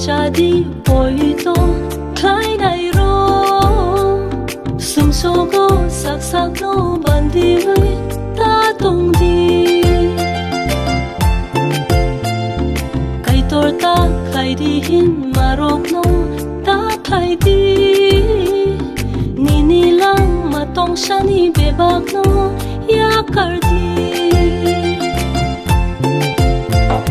di Poito khai đại ro sum sogo sak sak no bandi với ta tongdi kai tor ta khai di hin marok no ta khai di nini lang matong shani bebak no ya kardi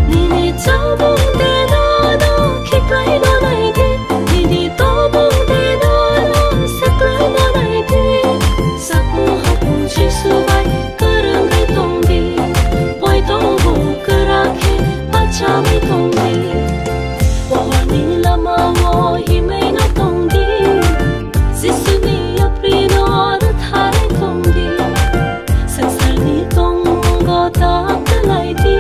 nini chabong de no no khiklai no nai di nini tobong de no no saklai no nai di sakmu hapu jisu bai karang kai tongdi Poito bu karakhe bachaui tongdi wahani lama wo himei no tongdi jisu ni apri no ra thai tongdi sansar ni tongo ta kalai di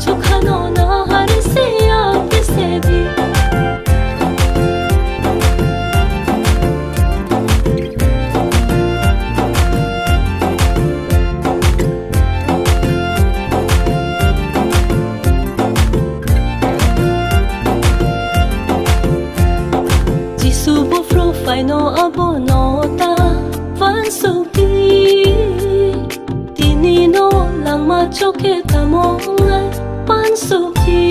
chukhano na har se ya se di jisu bu fro fai no abo no ta van su di tini no lang ma choke ta mo ngai pan su di